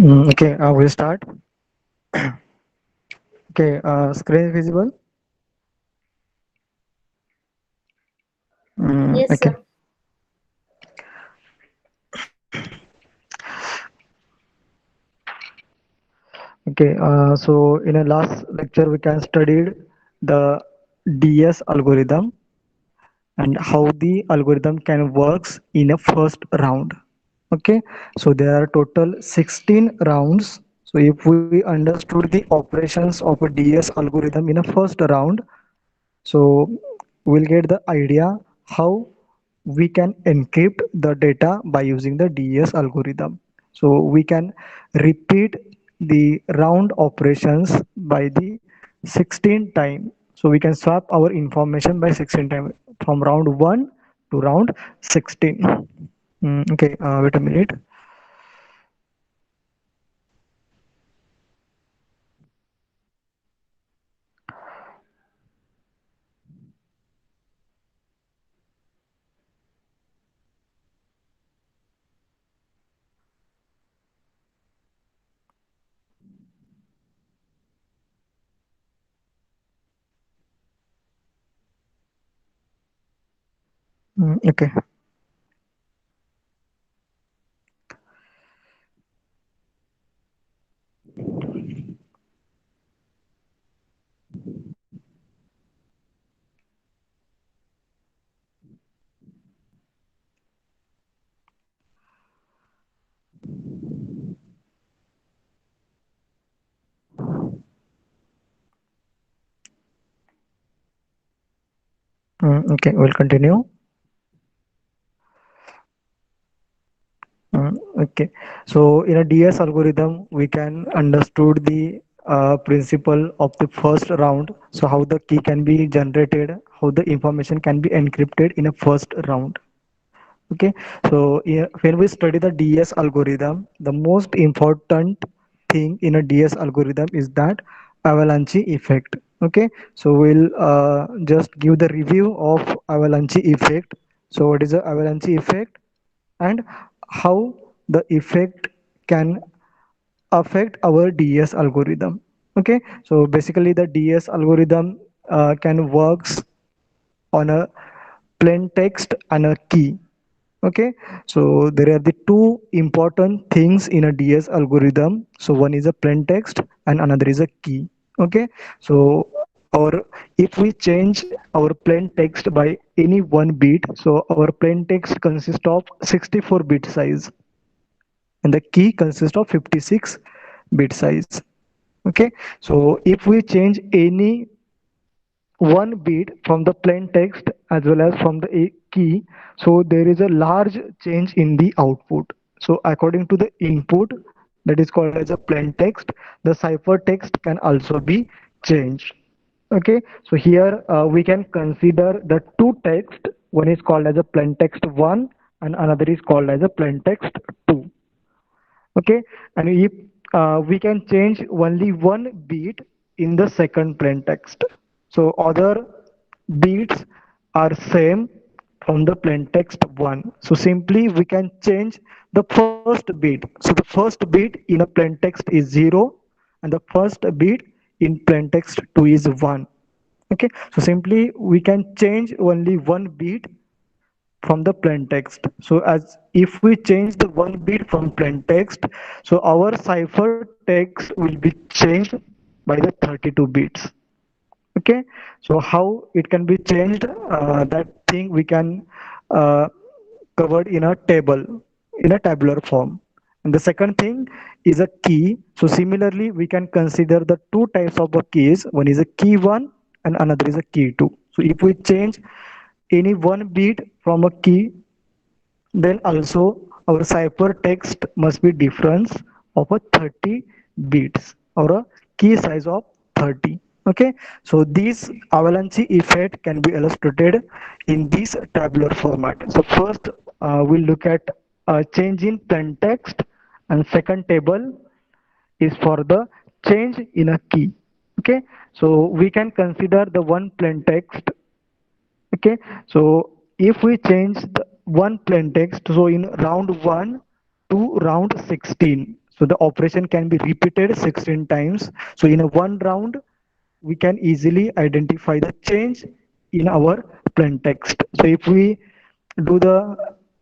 Okay, we'll start. Okay, screen is visible. Yes, Okay. sir. Okay. So in a last lecture, we can studied the DS algorithm and how the algorithm can works in a first round. Okay. So there are total 16 rounds. So if we understood the operations of a DS algorithm in a first round, so we'll get the idea how we can encrypt the data by using the DES algorithm. So we can repeat the round operations by the 16 time. So we can swap our information by 16 time from round 1 to round 16. Okay, wait a minute. Okay. Okay, we'll continue. Okay, so in a DS algorithm, we can understood the principle of the first round. So how the key can be generated, how the information can be encrypted in a first round. Okay, so yeah, when we study the DS algorithm, the most important thing in a DS algorithm is that avalanche effect. Okay, so we'll just give the review of avalanche effect. So what is the avalanche effect and how the effect can affect our DS algorithm. Okay, so basically the DS algorithm can works on a plain text and a key. Okay, so there are the two important things in a DS algorithm. So one is a plain text and another is a key. Okay, so or if we change our plain text by any one bit, so our plain text consists of 64 bit size and the key consists of 56 bit size. Okay, so if we change any one bit from the plain text as well as from the key, so there is a large change in the output. So according to the input that is called as a plain text, the cipher text can also be changed. Okay, so here we can consider the two text. One is called as a plain text 1 and another is called as a plain text 2. Okay, and if we can change only one bit in the second plain text, so other beats are same from the plain text 1. So simply we can change the first bit. So the first bit in a plain text is 0 and the first bit in plain text 2 is 1. Okay, so simply we can change only one bit from the plain text. So as if we change the one bit from plain text, so our cipher text will be changed by the 32 bits. Okay, so how it can be changed, that thing we can uh, covered in a table in a tabular form. And the second thing is a key. So similarly we can consider the two types of a keys. One is a key 1 and another is a key 2. So if we change any one bit from a key, then also our cipher text must be difference of a 30 bits or a key size of 30. Okay, so this avalanche effect can be illustrated in this tabular format. So first we'll look at a change in plain text, and second table is for the change in a key. Okay, so we can consider the one plain text. Okay, so if we change the one plain text, so in round 1 to round 16, so the operation can be repeated 16 times. So in a one round we can easily identify the change in our plain text. So if we do the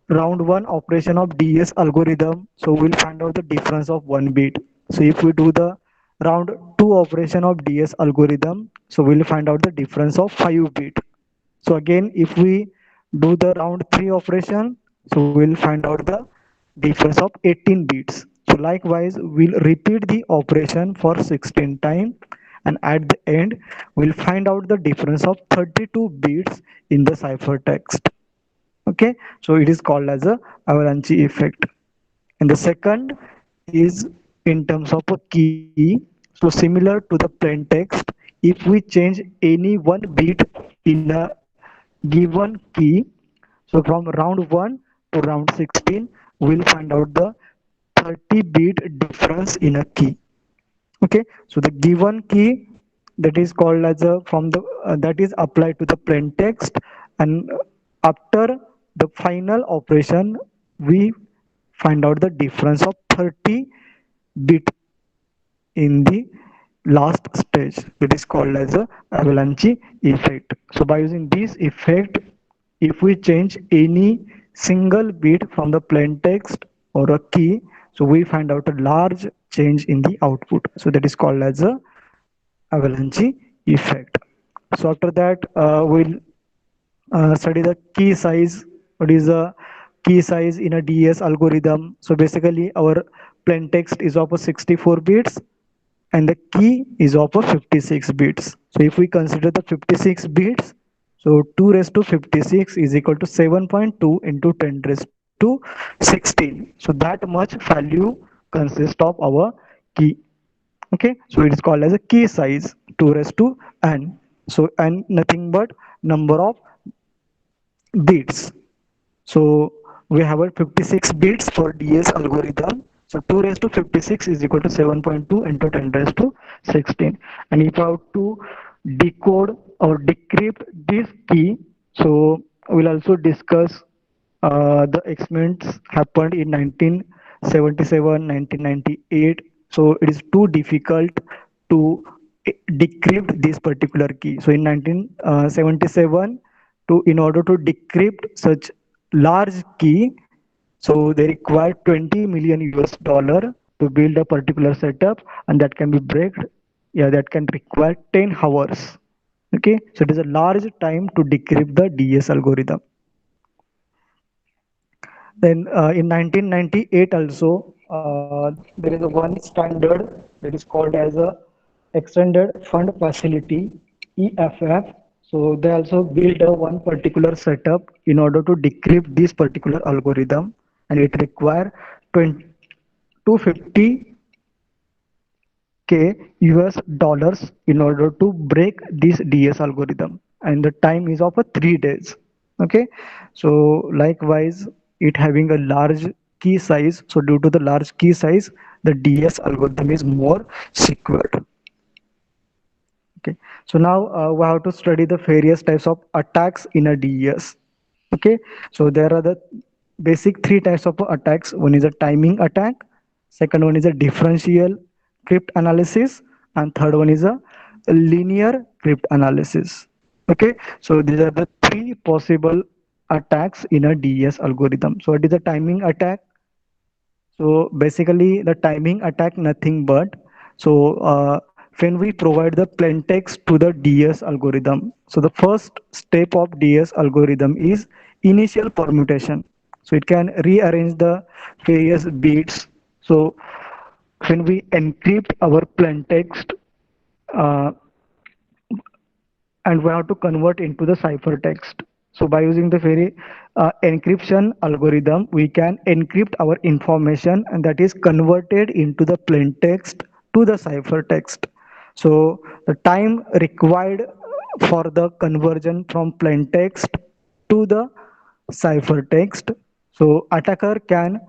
round 1 operation of DS algorithm, so we'll find out the difference of 1 bit. So if we do the round 2 operation of DS algorithm, so we'll find out the difference of 5 bit. So again, if we do the round 3 operation, so we'll find out the difference of 18 bits. So likewise, we'll repeat the operation for 16 times, and at the end, we'll find out the difference of 32 bits in the ciphertext. Okay, so it is called as a avalanche effect. And the second is in terms of a key. So similar to the plain text, if we change any one bit in a given key, so from round 1 to round 16, we'll find out the 30 bit difference in a key. Okay, so the given key, that is called as a from the that is applied to the plain text, and after the final operation we find out the difference of 30 bit in the last stage, that is called as a avalanche effect. So by using this effect, if we change any single bit from the plain text or a key, so we find out a large change in the output, so that is called as a avalanche effect. So after that, we'll study the key size. What is the key size in a DS algorithm? So basically, our plain text is of a 64 bits, and the key is of a 56 bits. So if we consider the 56 bits, so 2 raised to 56 is equal to 7.2 into 10 raised to 16. So that much value consists of our key. Okay, so it is called as a key size 2 raised to n. So n nothing but number of bits. So we have a 56 bits for DS algorithm. So 2 raised to 56 is equal to 7.2 into 10 raised to 16. And if I have to decode or decrypt this key, so we'll also discuss the experiments happened in 1977, 1998. So it is too difficult to decrypt this particular key. So in 1977, to in order to decrypt such large key, so they require 20 million US dollar to build a particular setup, and that can be breaked. Yeah, that can require 10 hours. Okay, so it is a large time to decrypt the DS algorithm. Then in 1998 also, there is a one standard that is called as a Extended Fund Facility, EFF. So they also build a one particular setup in order to decrypt this particular algorithm, and it require 20, 250 k US dollars in order to break this DS algorithm, and the time is of a 3 days. Okay, so likewise, it having a large key size. So due to the large key size, the DS algorithm is more secured. Okay, so now we have to study the various types of attacks in a DES. Okay, so there are the basic three types of attacks. One is a timing attack, second one is a differential cryptanalysis, and third one is a linear cryptanalysis. Okay, so these are the three possible attacks in a DES algorithm. So it is a timing attack. So basically, the timing attack nothing but, so when we provide the plain text to the DS algorithm. So the first step of DS algorithm is initial permutation. So it can rearrange the various bits. So when we encrypt our plain text, uh, and we have to convert into the ciphertext. So by using the very encryption algorithm, we can encrypt our information, and that is converted into the plain text to the ciphertext. So the time required for the conversion from plain text to the ciphertext. So attacker can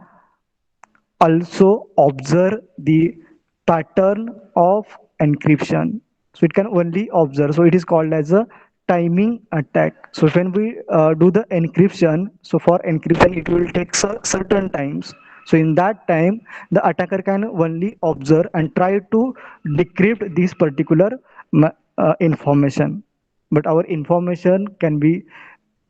also observe the pattern of encryption. so it can only observe. So it is called as a timing attack. So when we do the encryption, so for encryption it will take certain times. So in that time the attacker can only observe and try to decrypt this particular information, but our information can be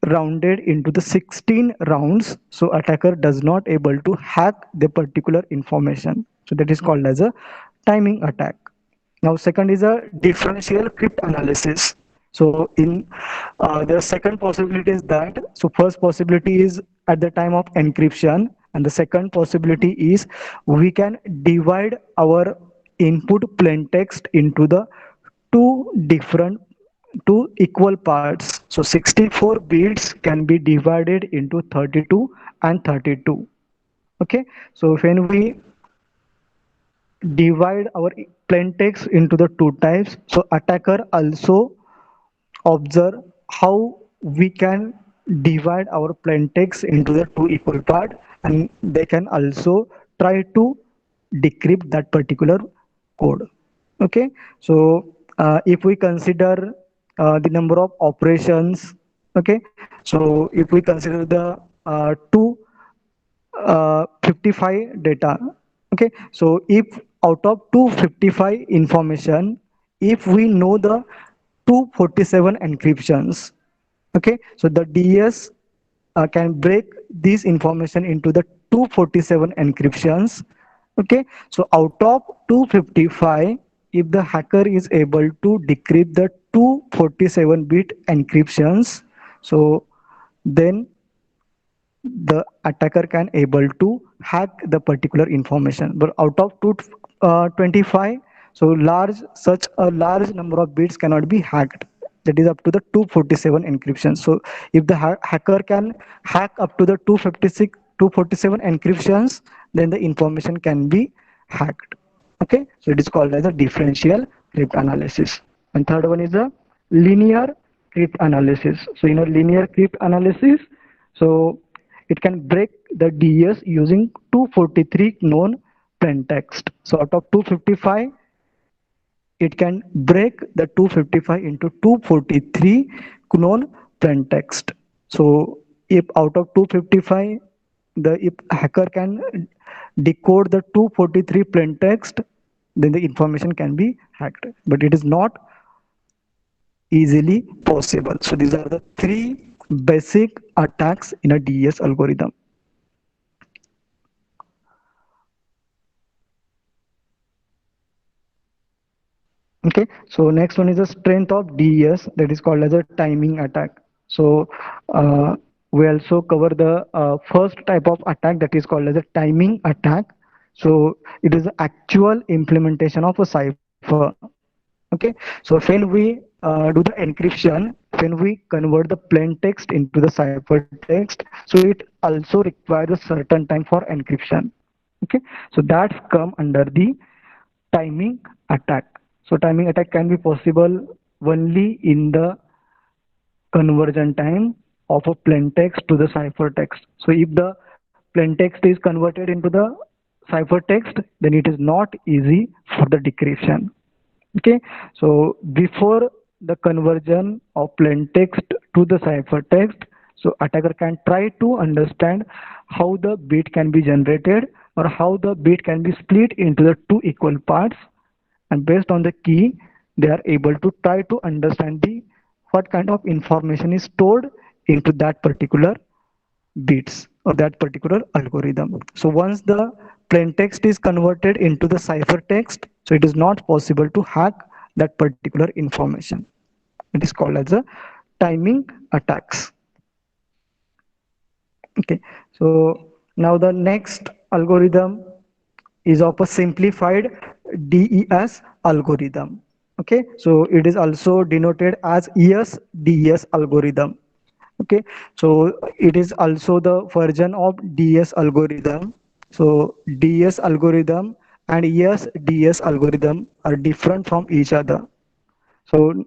rounded into the 16 rounds, so attacker does not able to hack the particular information. So that is called as a timing attack. Now second is a differential cryptanalysis. So in the second possibility is that, so first possibility is at the time of encryption, and the second possibility is we can divide our input plain text into the two different, two equal parts. So 64 bits can be divided into 32 and 32. Okay, so when we divide our plain text into the two types, so attacker also observe how we can divide our plain text into the two equal part, and they can also try to decrypt that particular code. Okay, so if we consider the number of operations, okay, so if we consider the two 55 data, okay, so if out of 255 information, if we know the 247 encryptions, okay, so the DS can break this information into the 247 encryptions. Okay, so out of 255, if the hacker is able to decrypt the 247 bit encryptions, so then the attacker can able to hack the particular information. But out of 225, so large, such a large number of bits cannot be hacked, that is up to the 247 encryption. So if the hacker can hack up to the 256 247 encryptions, then the information can be hacked. Okay, so it is called as a differential cryptanalysis. And third one is a linear cryptanalysis. So in a linear cryptanalysis, so it can break the DS using 243 known plain text. So out of 255, it can break the 255 into 243 known plain text. So if out of 255, the if hacker can decode the 243 plain text, then the information can be hacked. But it is not easily possible. So these are the three basic attacks in a DES algorithm. Okay, so next one is the strength of DES, that is called as a timing attack. So we also cover the first type of attack, that is called as a timing attack. So it is the actual implementation of a cipher. Okay, so when we do the encryption, when we convert the plain text into the ciphertext, so it also requires a certain time for encryption. Okay, so that's come under the timing attack. So timing attack can be possible only in the conversion time of a plain text to the ciphertext. So if the plain text is converted into the ciphertext, then it is not easy for the decryption. Okay, so before the conversion of plain text to the ciphertext, so attacker can try to understand how the bit can be generated, or how the bit can be split into the two equal parts, and based on the key they are able to try to understand the what kind of information is stored into that particular bits of that particular algorithm. So once the plain text is converted into the ciphertext, so it is not possible to hack that particular information. It is called as a timing attacks. Okay, so now the next algorithm is of a simplified DES algorithm. Okay, so it is also denoted as ES-DES algorithm. Okay, so it is also the version of DS algorithm. So DS algorithm and ES-DS algorithm are different from each other. So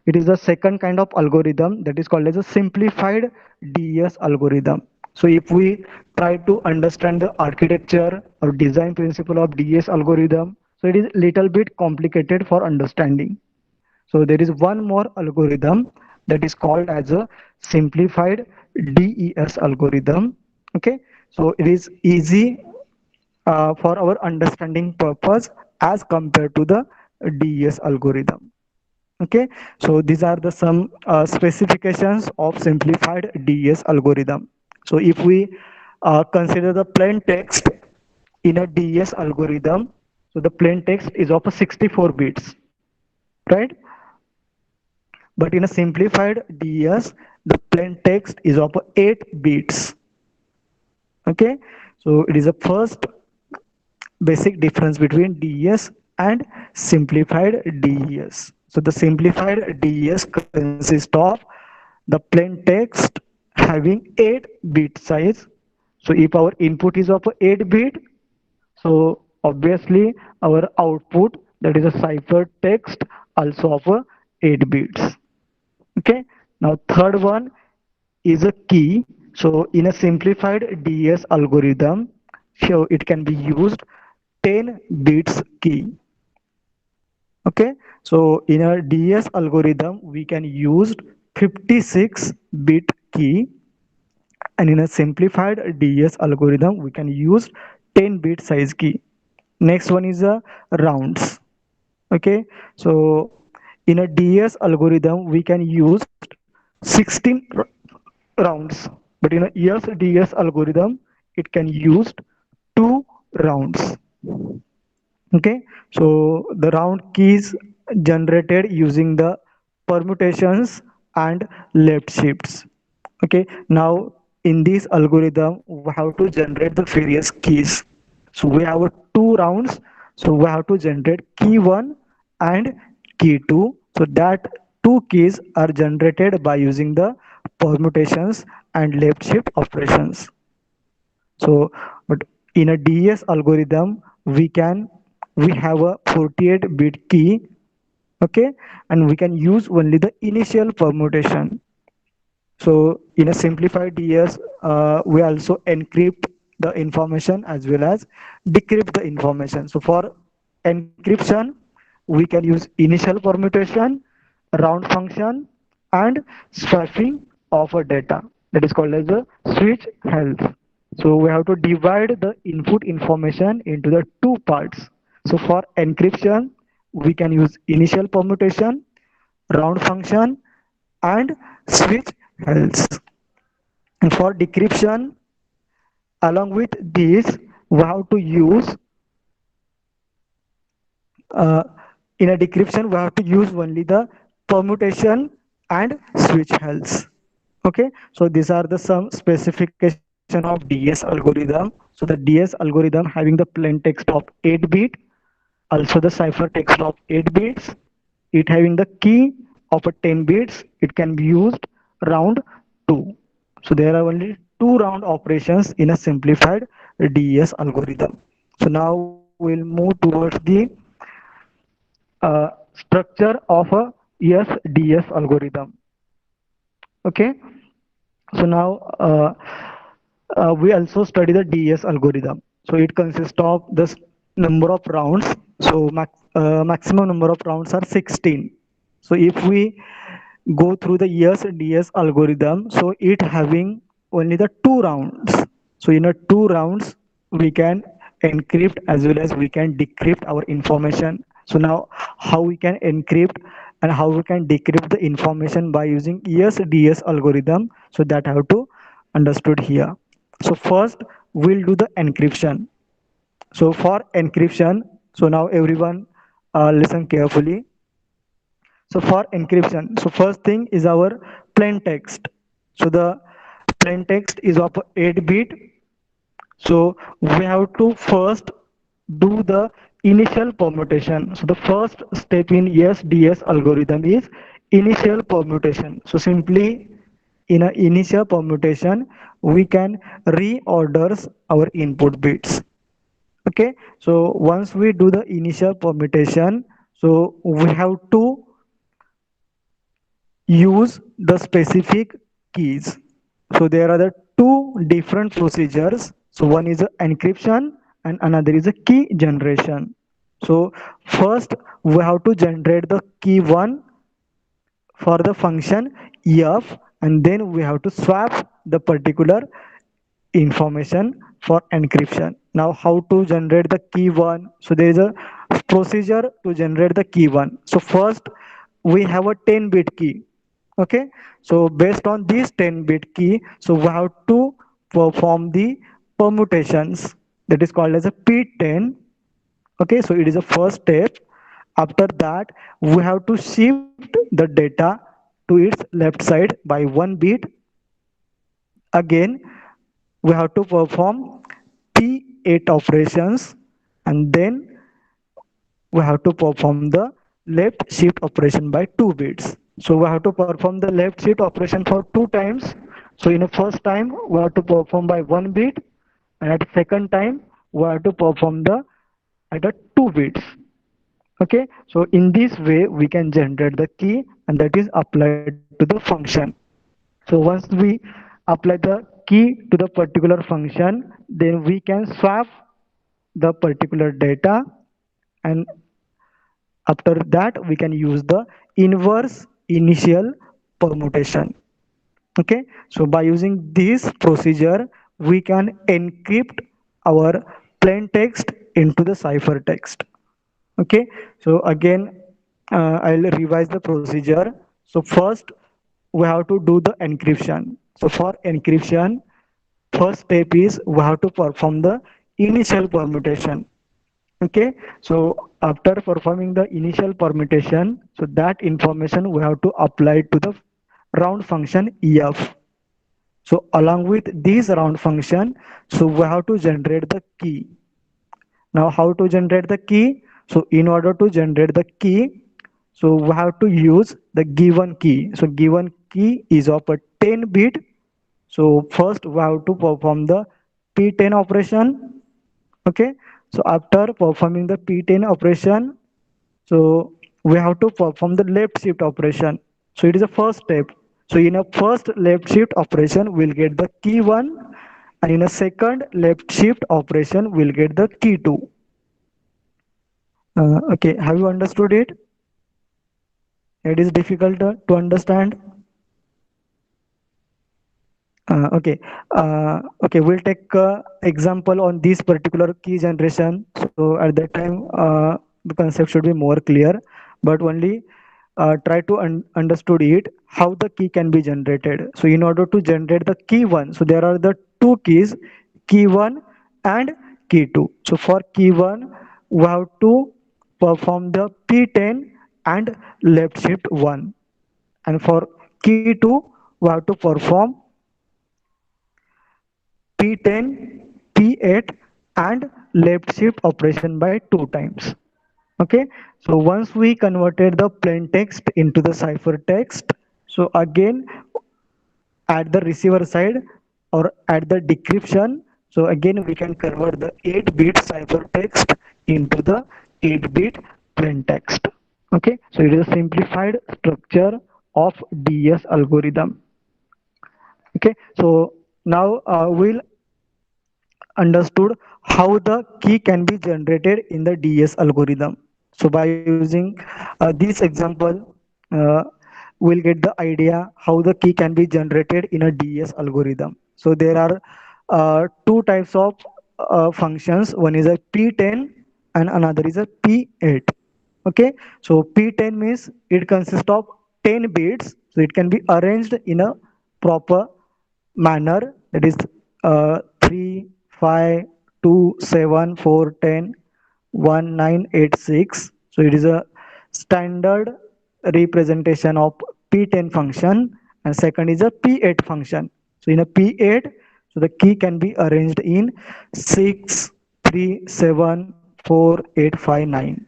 it is the second kind of algorithm, that is called as a simplified DES algorithm. So if we try to understand the architecture or design principle of DES algorithm, so it is little bit complicated for understanding. So there is one more algorithm that is called as a simplified DES algorithm. Okay, so it is easy for our understanding purpose as compared to the DES algorithm. Okay, so these are the some specifications of simplified DES algorithm. So if we consider the plain text in a DES algorithm, so the plain text is of a 64 bits, right? But in a simplified DES, the plain text is of 8 bits. Okay, so it is a first basic difference between DES and simplified DES. So the simplified DES consists of the plain text having 8 bit size. So if our input is of 8 bit, so obviously our output, that is a cipher text, also of 8 bits. Okay, now third one is a key. So in a simplified DES algorithm, so it can be used 10 bits key. Okay, so in a DES algorithm, we can use 56 bit key, and in a simplified DES algorithm, we can use 10 bit size key. Next one is a rounds. Okay, so in a DES algorithm, we can use 16 rounds, but in a ES-DS algorithm, it can use 2 rounds. Okay, so the round keys generated using the permutations and left shifts. Okay, now in this algorithm, we have to generate the various keys. So we have 2 rounds, so we have to generate key 1 and key 2. So that two keys are generated by using the permutations and left shift operations. So, but in a DES algorithm, we have a 48-bit key, okay, and we can use only the initial permutation. So in a simplified DES, we also encrypt the information as well as decrypt the information. So for encryption, we can use initial permutation, round function, and swapping of a data. That is called as a switch health. So we have to divide the input information into the two parts. So for encryption, we can use initial permutation, round function, and switch health. And for decryption, along with this, we have to use uh, in a decryption, we have to use only the permutation and switch health. Okay, so these are the some specification of DS algorithm. So the DS algorithm having the plain text of 8 bit, also the cipher text of 8 bits, it having the key of a 10 bits, it can be used round 2. So there are only 2 round operations in a simplified DES algorithm. So now we'll move towards the structure of a ES-DS algorithm. Okay, so now we also study the DES algorithm. So it consists of the number of rounds. So maximum number of rounds are 16. So if we go through the ES-DS algorithm, so it having only the 2 rounds. So in a 2 rounds, we can encrypt as well as we can decrypt our information. So now how we can encrypt and how we can decrypt the information by using ES-DS algorithm. So that I have to understood here. So first we'll do the encryption. So for encryption, so now everyone listen carefully. So for encryption, so first thing is our plain text. So the plain text is of 8 bit. So we have to first do the initial permutation. So the first step in ES-DS algorithm is initial permutation. So simply in an initial permutation, we can reorder our input bits. Okay, so once we do the initial permutation, so we have to use the specific keys. So there are the two different procedures. So one is encryption and another is a key generation. So first we have to generate the key 1 for the function f, and then we have to swap the particular information for encryption. Now how to generate the key one? So there is a procedure to generate the key one. So first we have a 10-bit key. Okay, so based on this 10-bit key, so we have to perform the permutations, that is called as a p10. Okay, so it is a first step. After that we have to shift the data to its left side by 1 bit. Again we have to perform P8 operations, and then we have to perform the left shift operation by 2 bits. So we have to perform the left shift operation for 2 times. So in the first time we have to perform by 1 bit, and at the second time we have to perform the at the 2 bits. Okay, so in this way we can generate the key, and that is applied to the function. So once we apply the key to the particular function, then we can swap the particular data, and after that we can use the inverse initial permutation. Okay, so by using this procedure we can encrypt our plain text into the ciphertext. Okay, so again I'll revise the procedure. So first we have to do the encryption. So for encryption, first step is we have to perform the initial permutation. Okay, so after performing the initial permutation, so that information we have to apply to the round function ef. So along with this round function, so we have to generate the key. Now how to generate the key? So in order to generate the key, so we have to use the given key. So given key is of a 10 bit. So first we have to perform the P10 operation. Okay, so after performing the P10 operation, so we have to perform the left shift operation. So it is a first step. So in a first left shift operation we'll get the key 1, and in a second left shift operation we'll get the key 2. Okay, have you understood it? It is difficult to understand. Okay, we'll take example on this particular key generation. So at that time, the concept should be more clear, but only try to understood it how the key can be generated. So in order to generate the key one, so there are the two keys, key one and key two. So for key one, we have to perform the P10 and left shift one, and for key two, we have to perform P10, P8 and left shift operation by 2 times. Okay, so once we converted the plain text into the ciphertext, so again at the receiver side or at the decryption, so again we can convert the 8-bit ciphertext into the 8-bit plain text. Okay, so it is a simplified structure of DS algorithm. Okay, so now we'll understood how the key can be generated in the DS algorithm. So by using this example, uh, we'll get the idea how the key can be generated in a DS algorithm. So there are two types of functions. One is a P10 and another is a P8. Okay, so P10 means it consists of 10 bits, so it can be arranged in a proper manner, that is 3 5 2 7 4 10 1 9 8 6. So it is a standard representation of P10 function, and second is a P8 function. So in a P8, so the key can be arranged in 6 3 7 4 8 5 9.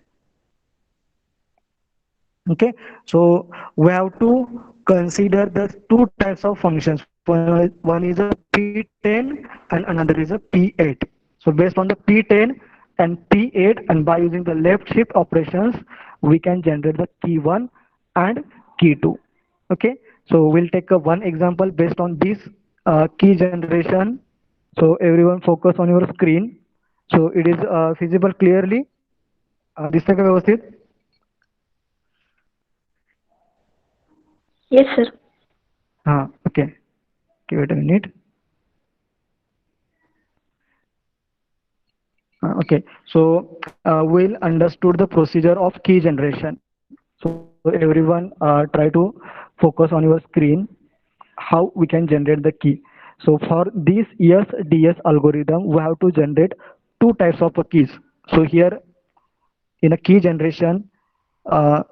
Okay, so we have to consider the two types of functions. One is a P10 and another is a P8. So based on the P10 and P8, and by using the left shift operations, we can generate the key 1 and key 2. Okay, so we'll take a one example based on this key generation. So everyone focus on your screen. So it is visible clearly. दिसतंय का व्यवस्थित? Yes, sir. Okay. Okay, wait a minute. Okay, so we'll understood the procedure of key generation. So everyone try to focus on your screen how we can generate the key. So for this ES-DS algorithm, we have to generate two types of keys. So here in a key generation, uh,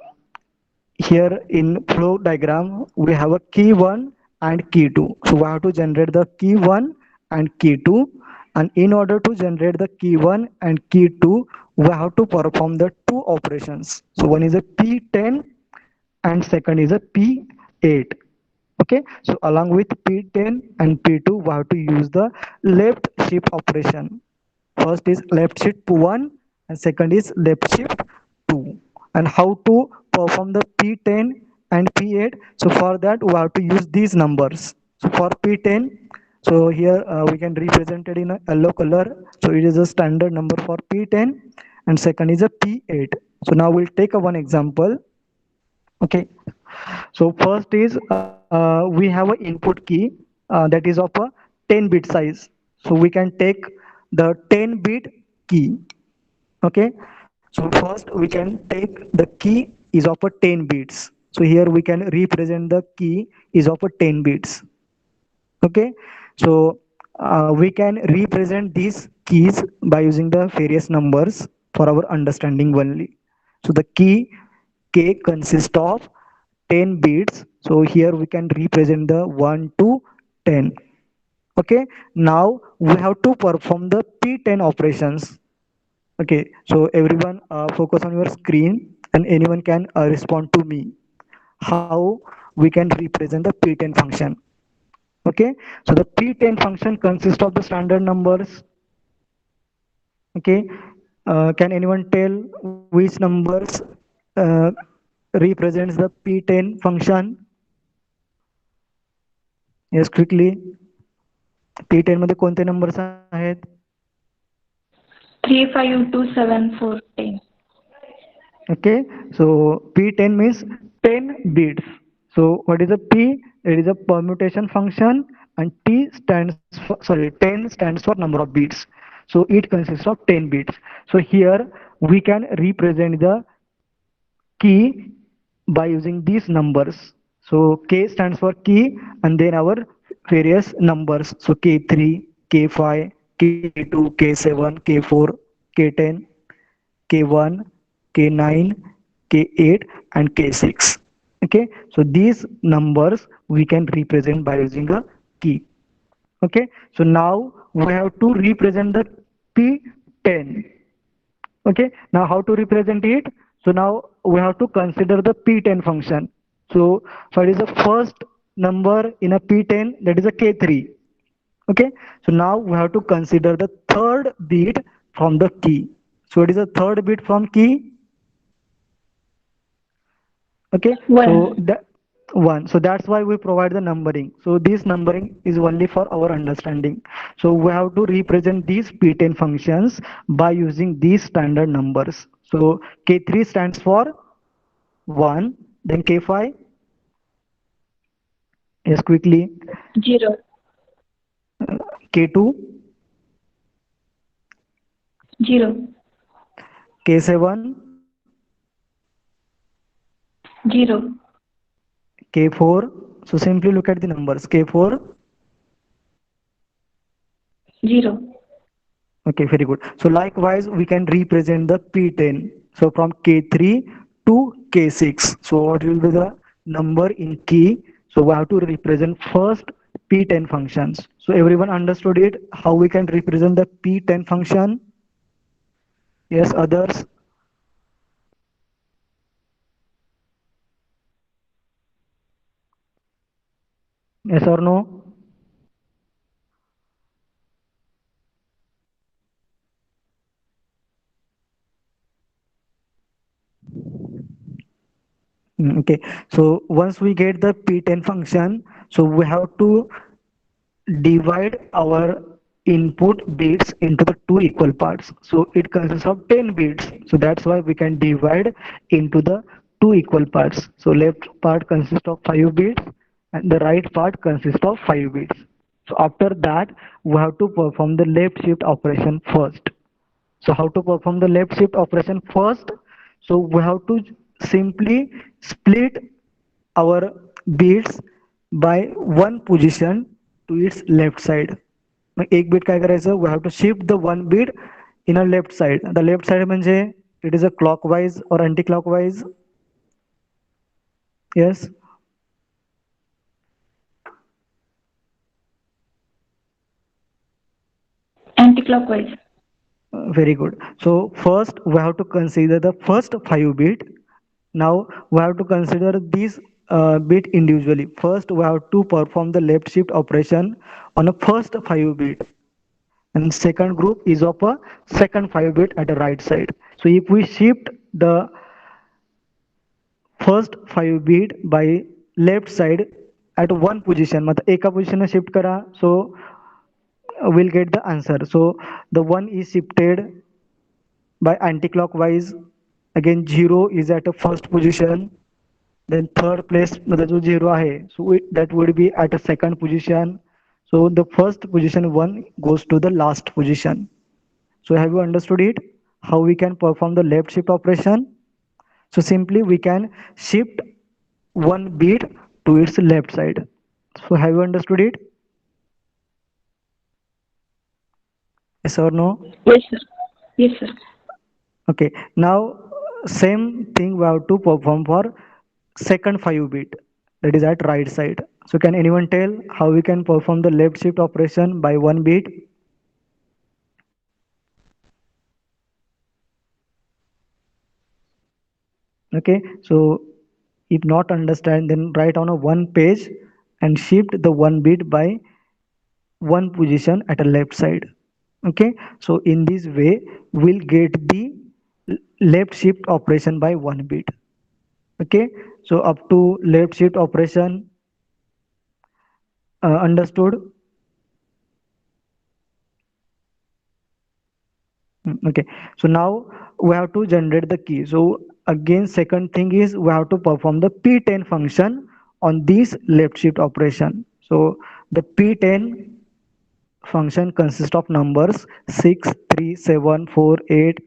here in flow diagram, we have a key 1 and key 2. So we have to generate the key 1 and key 2. And in order to generate the key 1 and key 2, we have to perform the two operations. So one is a P10 and second is a P8. Okay, so along with P10 and P2, we have to use the left shift operation. First is left shift 1 and second is left shift 2. And how to perform the P10 and P8? So for that we have to use these numbers. So for P10, so here we can represent it in a yellow color. So it is a standard number for P10 and second is a P8. So now we'll take a one example. Okay, so first is we have an input key that is of a 10 bit size. So we can take the 10 bit key. Okay, so first we can take the key is of a 10 bits. So here we can represent the key is of a 10 bits. Okay, so we can represent these keys by using the various numbers for our understanding only. So the key k consists of 10 bits. So here we can represent the 1 to 10. Okay, now we have to perform the P10 operations. Okay, so everyone focus on your screen and anyone can respond to me how we can represent the P10 function. Okay, so the P10 function consists of the standard numbers. Okay, can anyone tell which numbers uh, represents the P10 function? Yes, quickly. P10 मध्ये कोणते numbers आहेत? 3527410. Okay, so P10 means 10 bits. So what is a P? It is a permutation function, and T stands for, sorry, 10 stands for number of bits. So it consists of 10 bits. So here we can represent the key by using these numbers. So K stands for key and then our various numbers. So K3, K5, K2, K7, K4, K10, K1, K9, K8 and K6. Okay, so these numbers we can represent by using a key. Okay, so now we have to represent the P10. Okay, now how to represent it? So now we have to consider the P10 function. So what is the first number in a P10? That is a K3. Okay, so now we have to consider the third bit from the key. So it is a third bit from key. Okay, so 1. that one, so that's why we provide the numbering. So this numbering is only for our understanding. So we have to represent these P10 functions by using these standard numbers. So K3 stands for 1, then K5, yes, quickly, 0. K2, 0. K7, 0. K4. So simply look at the numbers. K4. 0. Okay, very good. So likewise, we can represent the P10. So from K3 to K6. So what will be the number in key? So we have to represent first P10 functions. So everyone understood it, how we can represent the P10 function? Yes, others? Yes or no? Okay, so once we get the P10 function, so we have to divide our input bits into the two equal parts. So it consists of 10 bits. So that's why we can divide into the two equal parts. So left part consists of 5 bits and the right part consists of 5 bits. So after that, we have to perform the left shift operation first. So how to perform the left shift operation first? So we have to simply split our bits by one position to its left side. मग एक beat काय करायचं? We have to shift the one bit in a left side. The left side म्हणजे it is a clockwise or anti-clockwise. Yes. Anti-clockwise. Very good. So first we have to consider the first 5 bit. Now we have to consider these bit individually. First we have to perform the left shift operation on a first 5 bit, and second group is of a second 5 bit at the right side. So if we shift the first 5 bit by left side at one position, मतलब एका position shift करा, so we'll get the answer. So the one is shifted by anti-clockwise. Again 0 is at a first position, then third place मध्ये जो 0 आहे, so that would be at a second position. So the first position 1 goes to the last position. So have you understood it, how we can perform the left shift operation? So simply we can shift one bit to its left side. So have you understood it? Yes or no? Yes, sir. Yes, sir. Okay, now same thing we have to perform for second 5 bit, that is at right side. So can anyone tell how we can perform the left shift operation by one bit? Okay, so if not understand, then write on a one page and shift the one bit by one position at a left side. Okay, so in this way we'll get the left shift operation by one bit. Okay, so up to left shift operation understood. Okay, so now we have to generate the key. So again second thing is we have to perform the p10 function on this left shift operation. So the p10 function consists of numbers 6, 3, 7, 4, 8,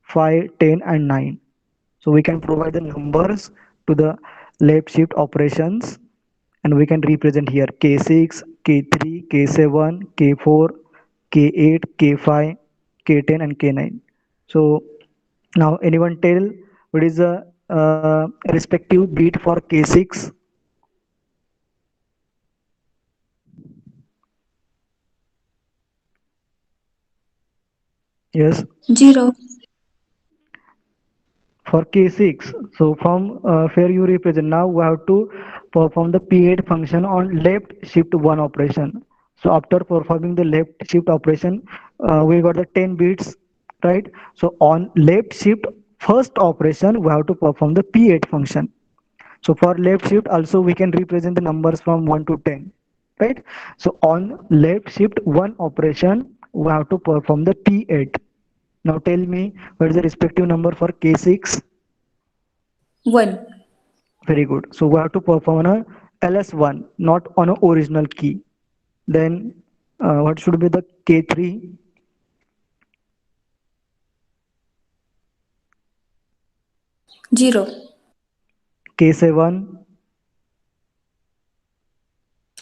5, 10, and 9. So we can provide the numbers to the left shift operations, and we can represent here K6, K3, K7, K4, K8, K5, K10, and K9. So now anyone tell what is the respective bit for K6? Yes. 0. For K6, so from where you represent, now we have to perform the P8 function on left shift 1 operation. So after performing the left shift operation, we got the 10 bits, right? So on left shift first operation, we have to perform the P8 function. So for left shift also we can represent the numbers from 1 to 10, right? So on left shift 1 operation, we have to perform the P8. Now tell me what is the respective number for K6? 1. Very good. So we have to perform on a LS1, not on a original key. Then what should be the K3? 0. K7?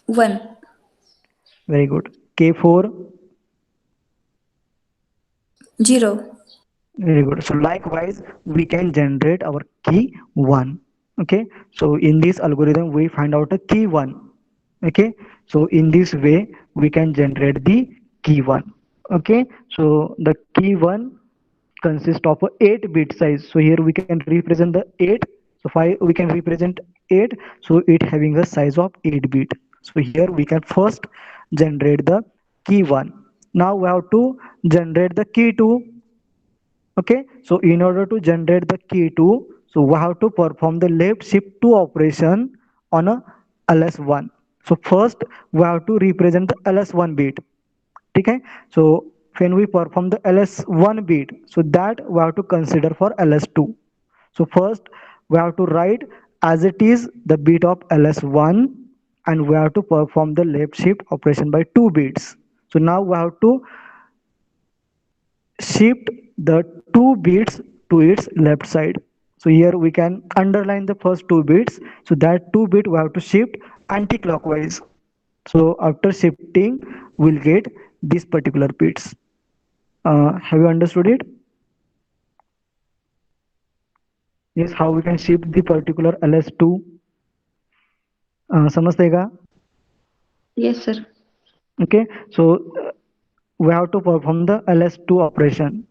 1. Very good. K4? 0. Very good. So likewise, we can generate our key 1. Okay. So in this algorithm, we find out a key 1. Okay. So in this way, we can generate the key 1. Okay. So the key 1 consists of a 8 bit size. So here we can represent the 8. So 5 we can represent 8. So it having a size of 8 bit. So here we can first generate the key 1. Now we have to generate the key 2. Okay, so in order to generate the key 2, so we have to perform the left shift 2 operation on a ls1. So first we have to represent the ls1 bit. Okay, so when we perform the ls1 bit, so that we have to consider for ls2. So first we have to write as it is the bit of ls1, and we have to perform the left shift operation by 2 bits. So now we have to shift the 2 bits to its left side. So here we can underline the first 2 bits. So that 2 bit we have to shift anti-clockwise. So after shifting, we'll get this particular bits. Have you understood it? Yes, how we can shift the particular ls2. समझते का? Yes, sir. Okay, so we have to perform the ls2 operation.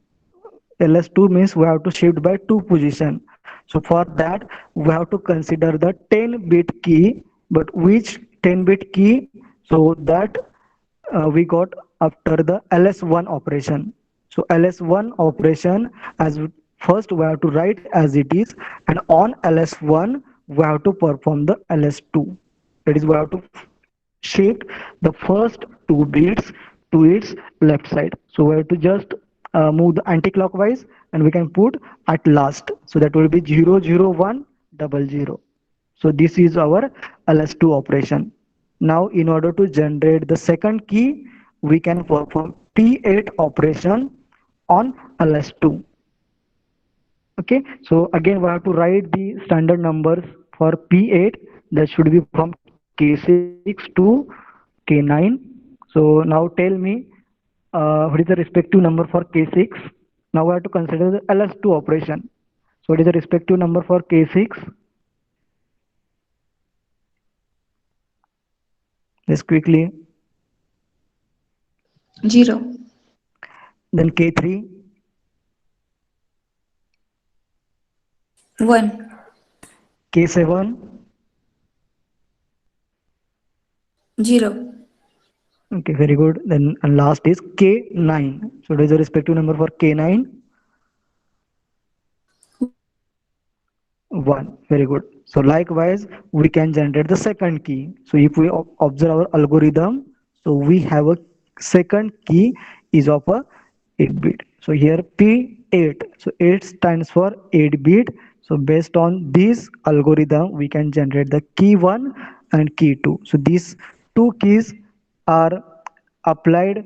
ls2 means we have to shift by 2 position. So for that we have to consider the 10 bit key, but which 10 bit key? So that we got after the ls1 operation. So ls1 operation, as first we have to write as it is, and on ls1 we have to perform the ls2. That is, we have to shift the first 2 bits to its left side. So we have to just move the anti-clockwise, and we can put at last. So that will be 00100. So this is our ls2 operation. Now in order to generate the second key, we can perform p8 operation on ls2. Okay, so again we have to write the standard numbers for p8, that should be from k6 to k9. So now tell me what is the respective number for k6. Now we have to consider the ls2 operation. So what is the respective number for k6? Just quickly. 0. Then k3, 1. k7. 0. Okay, very good. Then and last is k9. So what is the respective number for k9? 1. Very good. So likewise, we can generate the second key. So if we observe our algorithm, so we have a second key is of a 8 bit. So here P8. So 8 stands for 8 bit. So based on this algorithm, we can generate the key 1 and key 2. So these two keys are applied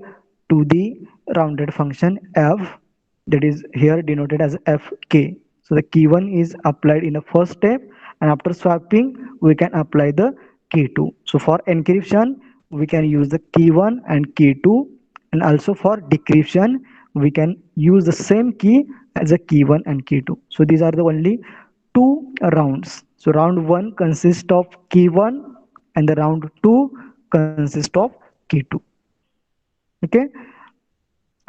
to the rounded function f, that is here denoted as fk. So the key 1 is applied in the first step, and after swapping we can apply the key 2. So for encryption we can use the key 1 and key 2, and also for decryption we can use the same key as a key 1 and key 2. So these are the only two rounds. So round 1 consists of key 1, and the round 2 consists of key 2. Okay,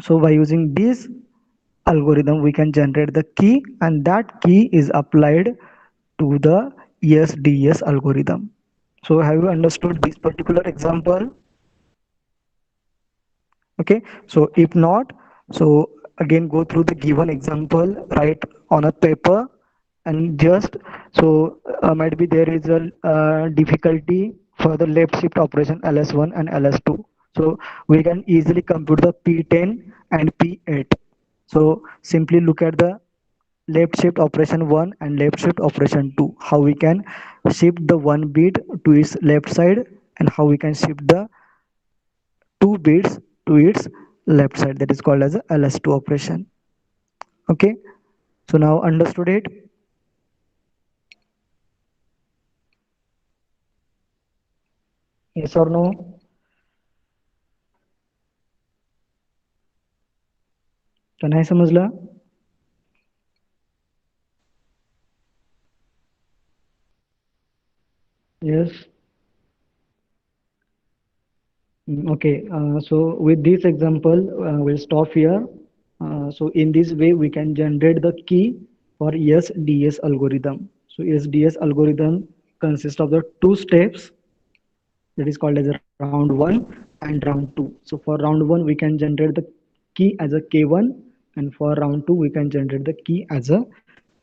so by using this algorithm we can generate the key, and that key is applied to the ESDS algorithm. So have you understood this particular example? Okay, so if not, so again go through the given example, write on a paper, and just so might be there is a difficulty for the left shift operation ls1 and ls2. So we can easily compute the p10 and p8. So simply look at the left shift operation 1 and left shift operation 2, how we can shift the 1 bit to its left side, and how we can shift the 2 bits to its left side, that is called as a ls2 operation. Okay, so now understood it? Yes or no? तर नाही समजलं? Yes. Okay, so with this example, we'll stop here. So in this way, we can generate the key for ESDS algorithm. So ESDS algorithm consists of the two steps, that is called as a round 1 and round 2. So for round 1, we can generate the key as a K1, and for round 2, we can generate the key as a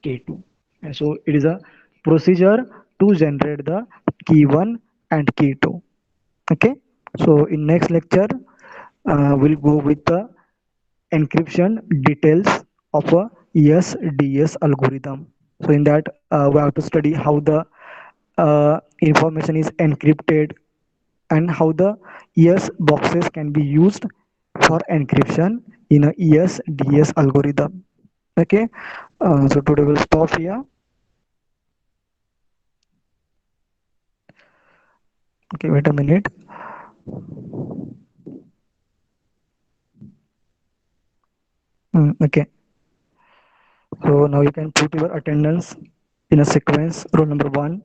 K2. And so it is a procedure to generate the key 1 and key 2. Okay, so in next lecture we'll go with the encryption details of a ESDS algorithm. So in that, we have to study how the information is encrypted and how the ES boxes can be used for encryption in a ES-DS algorithm. Okay, so today we'll stop here. Okay, wait a minute. Okay, so now you can put your attendance in a sequence. Roll number one,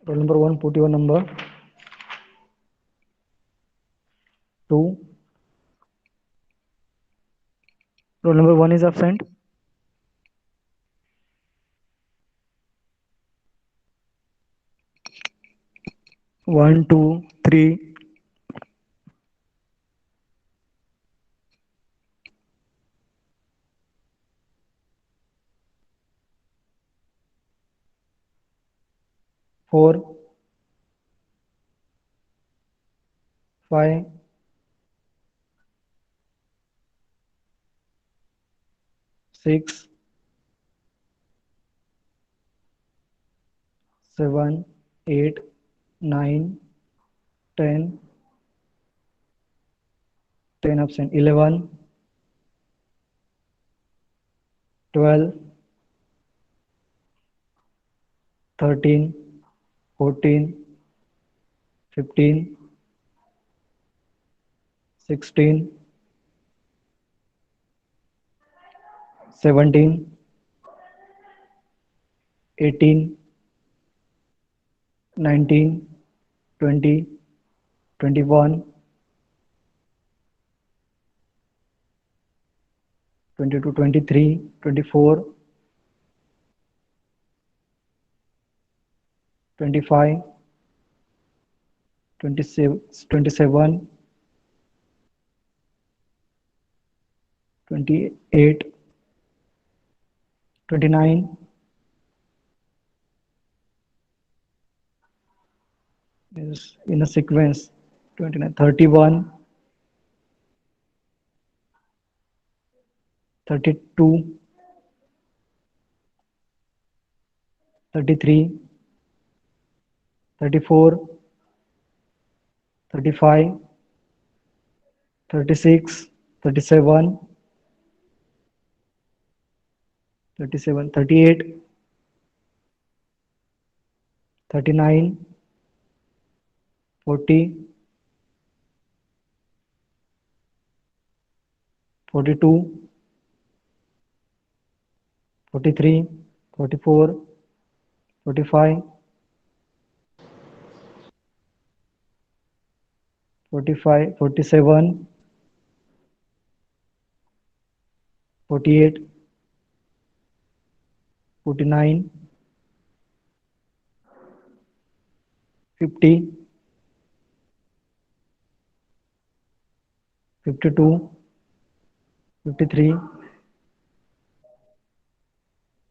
roll number one, put your number. Two, roll number one is absent. One, two, three, 4, 5, 6, 7, 8, 9, 10, 10 absent, 11, 12, 13, 14, 15, 16, 17, 18, 19, 20, 21, 22, 23, 24, 25, 26, 27, 28, 29 is in a sequence. 29, 31, 32, 33, 34, 35, 36, 37, 37, 38, 39, 40, 42, 43, 44, 45, 45, 47, 48, 49, 50, 52, 53,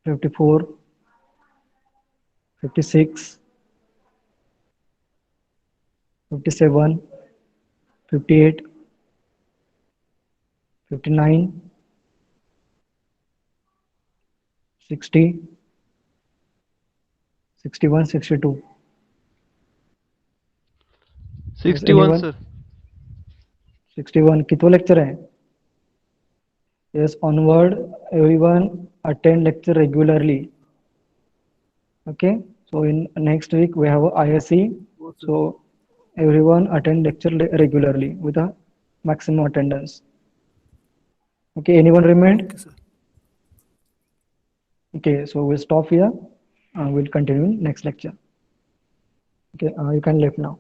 54, 56, 57, 58, 59, 60, 61, 62. Yes, 61, anyone? sir. 61. कितवा lecture है? Yes, onward, everyone attend lecture regularly. Okay, so in next week we have a ISE. So everyone attend lecture regularly with a maximum attendance. Okay, anyone remained? Okay, sir. Okay, so we'll stop here. We'll continue in next lecture. Okay, you can leave now.